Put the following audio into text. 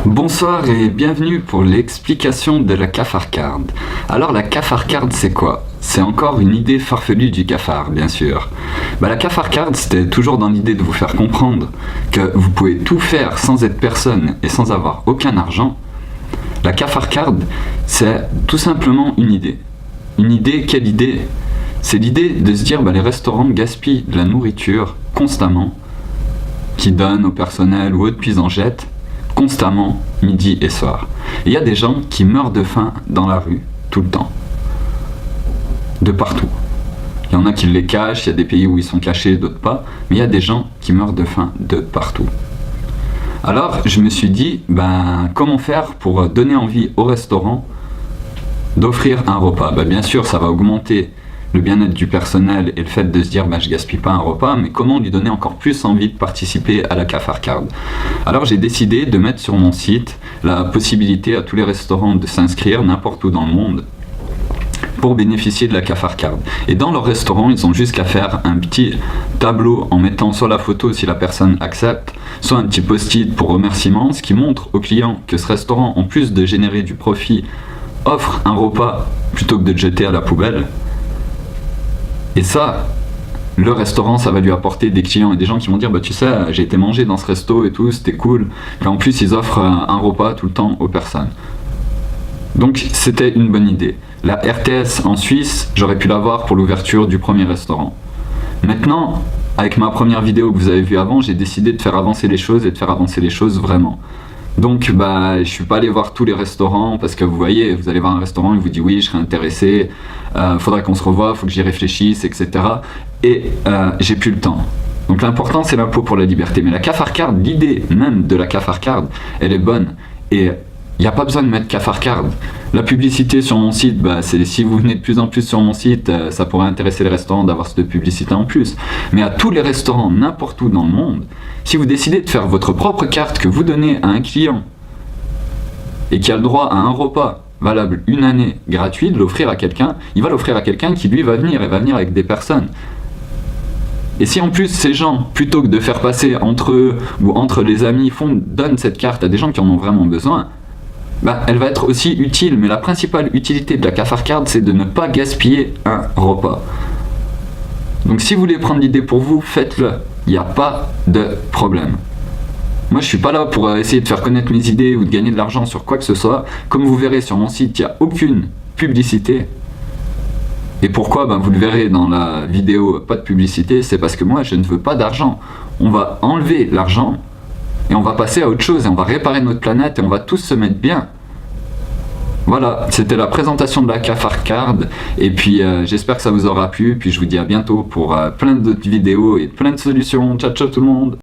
Bonsoir et bienvenue pour l'explication de la cafard card. Alors la cafard card c'est quoi? C'est encore une idée farfelue du cafard, bien sûr. La cafard card c'était toujours dans l'idée de vous faire comprendre que vous pouvez tout faire sans être personne et sans avoir aucun argent. La cafard card c'est tout simplement une idée. Une idée, quelle idée? C'est l'idée de se dire les restaurants gaspillent de la nourriture constamment, qui donnent au personnel ou autres puis en jettent constamment, midi et soir. Et il y a des gens qui meurent de faim dans la rue, tout le temps. De partout. Il y en a qui les cachent, il y a des pays où ils sont cachés, d'autres pas, mais il y a des gens qui meurent de faim de partout. Alors je me suis dit, comment faire pour donner envie au restaurant d'offrir un repas? Bien sûr, ça va augmenter le bien-être du personnel et le fait de se dire je gaspille pas un repas, mais comment lui donner encore plus envie de participer à la cafard card? Alors j'ai décidé de mettre sur mon site la possibilité à tous les restaurants de s'inscrire n'importe où dans le monde pour bénéficier de la cafard card. Et dans leur restaurant, ils ont juste qu'à faire un petit tableau en mettant soit la photo si la personne accepte, soit un petit post-it pour remerciement, ce qui montre aux clients que ce restaurant, en plus de générer du profit, offre un repas plutôt que de le jeter à la poubelle. Et ça, le restaurant, ça va lui apporter des clients et des gens qui vont dire tu sais, j'ai été manger dans ce resto et tout, c'était cool. Et en plus, ils offrent un repas tout le temps aux personnes. Donc, c'était une bonne idée. La RTS en Suisse, j'aurais pu l'avoir pour l'ouverture du premier restaurant. Maintenant, avec ma première vidéo que vous avez vue avant, j'ai décidé de faire avancer les choses et de faire avancer les choses vraiment. Donc je suis pas allé voir tous les restaurants parce que vous voyez, vous allez voir un restaurant, il vous dit oui, je serais intéressé, faudrait qu'on se revoie, faut que j'y réfléchisse, etc. Et j'ai plus le temps. Donc l'important c'est l'impôt pour la liberté. Mais la cafard card, l'idée même de la cafard card, elle est bonne. Et il n'y a pas besoin de mettre cafard card. La publicité sur mon site, c'est si vous venez de plus en plus sur mon site, ça pourrait intéresser les restaurants d'avoir cette publicité en plus. Mais à tous les restaurants, n'importe où dans le monde, si vous décidez de faire votre propre carte que vous donnez à un client et qui a le droit à un repas valable une année gratuit, de l'offrir à quelqu'un, il va l'offrir à quelqu'un qui lui va venir et va venir avec des personnes. Et si en plus ces gens, plutôt que de faire passer entre eux ou entre les amis, donnent cette carte à des gens qui en ont vraiment besoin, elle va être aussi utile. Mais la principale utilité de la cafard card, c'est de ne pas gaspiller un repas. Donc si vous voulez prendre l'idée pour vous, faites-le. Il n'y a pas de problème. Moi je suis pas là pour essayer de faire connaître mes idées ou de gagner de l'argent sur quoi que ce soit. Comme vous verrez sur mon site, il n'y a aucune publicité. Et pourquoi vous le verrez dans la vidéo, pas de publicité, c'est parce que moi je ne veux pas d'argent. On va enlever l'argent et on va passer à autre chose et on va réparer notre planète et on va tous se mettre bien. Voilà, c'était la présentation de la cafard card et puis j'espère que ça vous aura plu, puis je vous dis à bientôt pour plein d'autres vidéos et plein de solutions. Ciao ciao tout le monde.